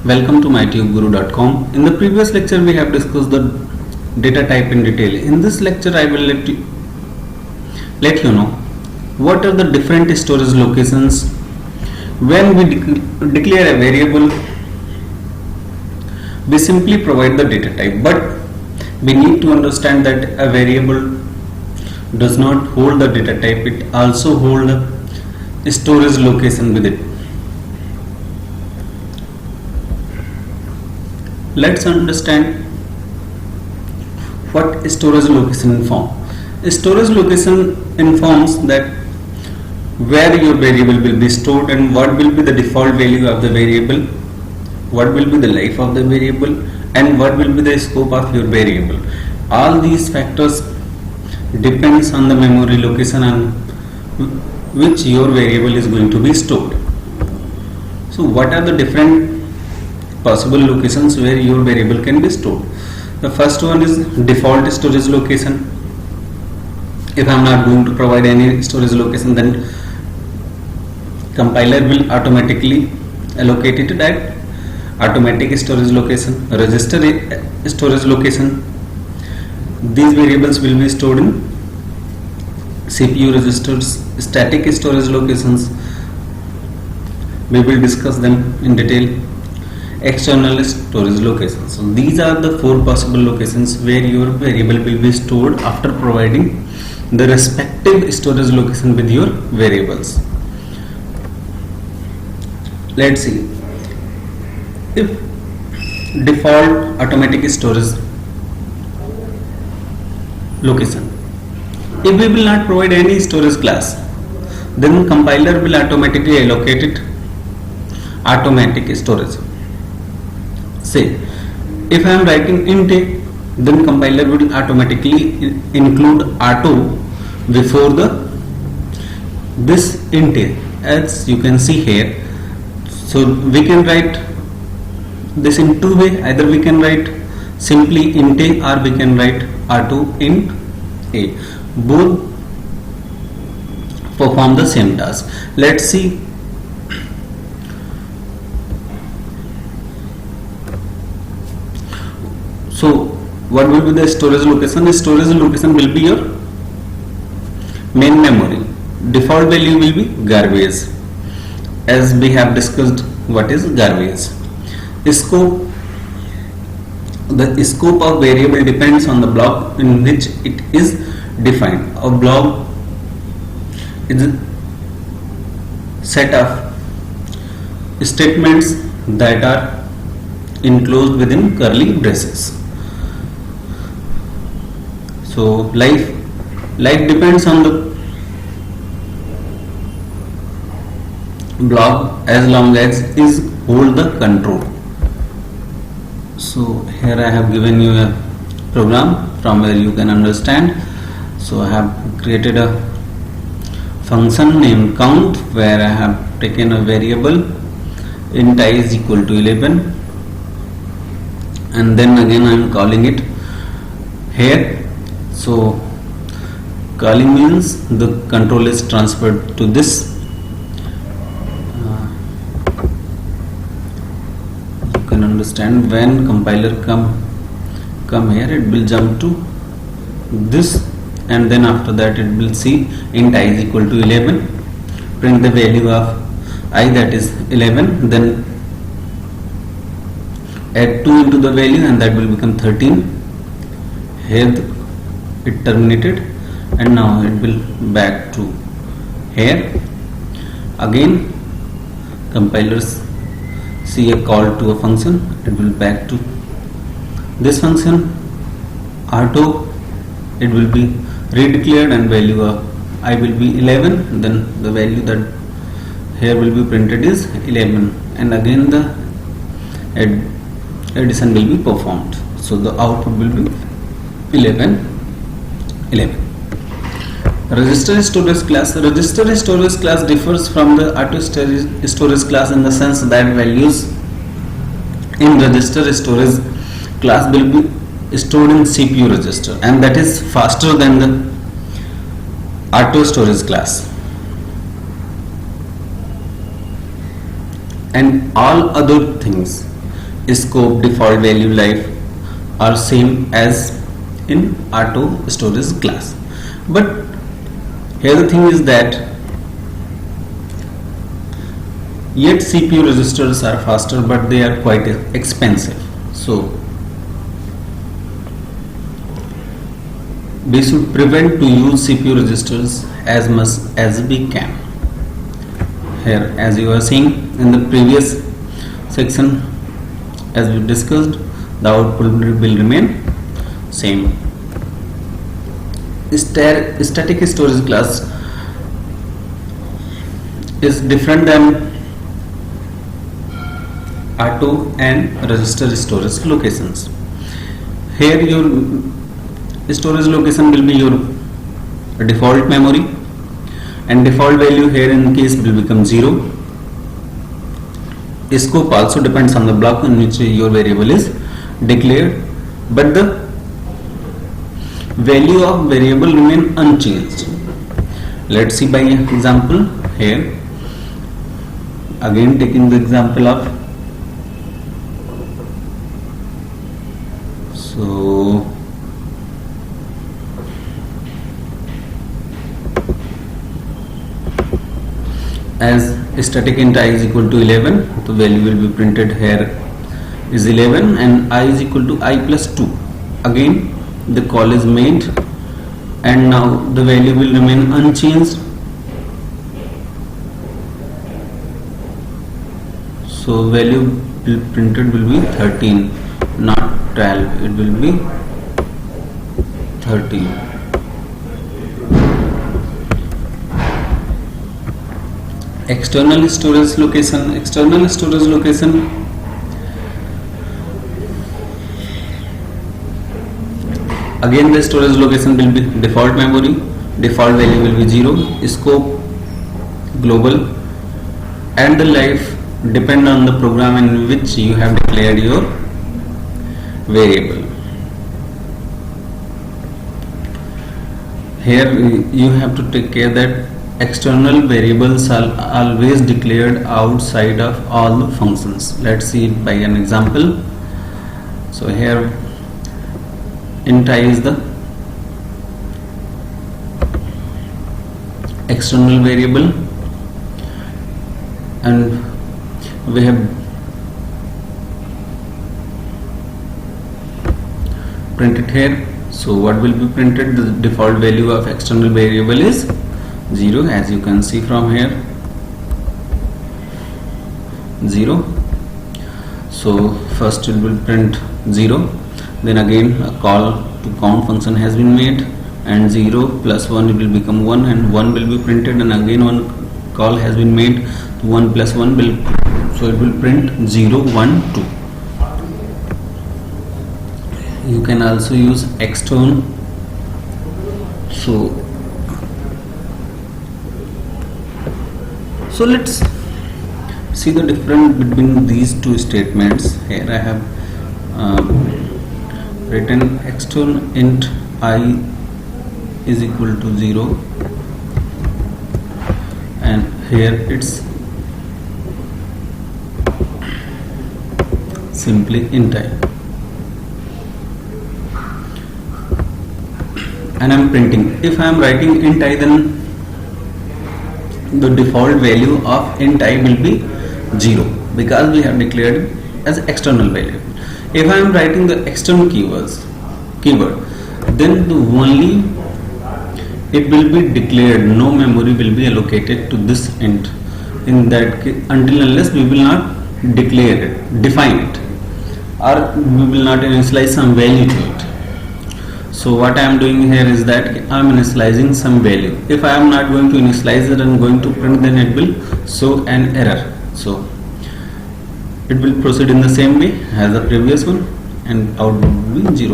Welcome to mytubeguru.com. In the previous lecture we have discussed the data type in detail. In this lecture I will let you know what are the different storage locations. When we declare a variable, we simply provide the data type, but we need to understand that a variable does not hold the data type, it also holds the storage location with it. Let's understand what storage location informs. Storage location informs that where your variable will be stored and what will be the default value of the variable, what will be the life of the variable, and what will be the scope of your variable. All these factors depends on the memory location on which your variable is going to be stored. So what are the different possible locations where your variable can be stored? The first one is default storage location. If I am not going to provide any storage location, then compiler will automatically allocate it at automatic storage location, register storage location. These variables will be stored in CPU registers. Static storage locations, we will discuss them in detail. External storage locations. So these are the four possible locations where your variable will be stored after providing the respective storage location with your variables. Let's see. If default automatic storage location, if we will not provide any storage class, then compiler will automatically allocate it automatic storage. Say if I am writing int a, then compiler will automatically include R2 before this int a, as you can see here. So we can write this in two ways. Either we can write simply int a or we can write R2 int a. Both perform the same task. Let's see. So what will be the storage location? The storage location will be your main memory. Default value will be garbage, as we have discussed what is garbage. Scope, the scope of variable depends on the block in which it is defined. A block is a set of statements that are enclosed within curly braces. So life depends on the block as long as is hold the control. So here I have given you a program from where you can understand. So I have created a function named count where I have taken a variable int I is equal to 11, and then again I am calling it here. So calling means the control is transferred to this. You can understand when compiler come here, it will jump to this, and then after that it will see int I is equal to 11, print the value of I, that is 11, then add 2 into the value and that will become 13. Here it terminated, and now it will back to here. Again compilers see a call to a function, it will back to this function R2, it will be redeclared and value of I will be 11, then the value that here will be printed is 11, and again the addition will be performed. So the output will be 11. Register storage class. Register storage class differs from the auto storage class in the sense that values in register storage class will be stored in CPU register, and that is faster than the auto storage class. And all other things scope, default value, life are same as in auto storage class. But here the thing is that yet CPU registers are faster, but they are quite expensive. So we should prevent to use CPU registers as much as we can. Here, as you are seeing in the previous section, as we discussed, the output will remain same. Static storage class is different than auto and register storage locations. Here your storage location will be your default memory, and default value here in case will become 0. Scope also depends on the block in which your variable is declared, but the value of variable remain unchanged. Let's see by example. Here again taking the example of, so as static int I is equal to 11, the value will be printed here is 11, and I is equal to I plus 2. Again the call is made, and now the value will remain unchanged. So value printed will be 13, not 12, it will be 13. External storage location. External storage location again the storage location will be default memory, default value will be 0, scope global, and the life depend on the program in which you have declared your variable. Here you have to take care that external variables are always declared outside of all the functions. Let's see it by an example. So here int I is the external variable, and we have printed here. So what will be printed? The default value of external variable is 0, as you can see from here, 0. So first it will print 0, then again a call to count function has been made, and 0 plus 1 it will become 1, and 1 will be printed, and again one call has been made, 1 plus 1 will, so it will print 0, 1, 2. You can also use extern. So let's see the difference between these two statements. Here I have written extern int I is equal to 0, and here it's simply int I, and I am printing. If I am writing int I, then the default value of int I will be 0, because we have declared it as external value. If I am writing the external keyword, then the only it will be declared, no memory will be allocated to this int. In that case, until unless we will not declare it, define it, or we will not initialize some value to it. So what I am doing here is that I am initializing some value. If I am not going to initialize it and going to print, then it will show an error. So it will proceed in the same way as the previous one, and output will be 0.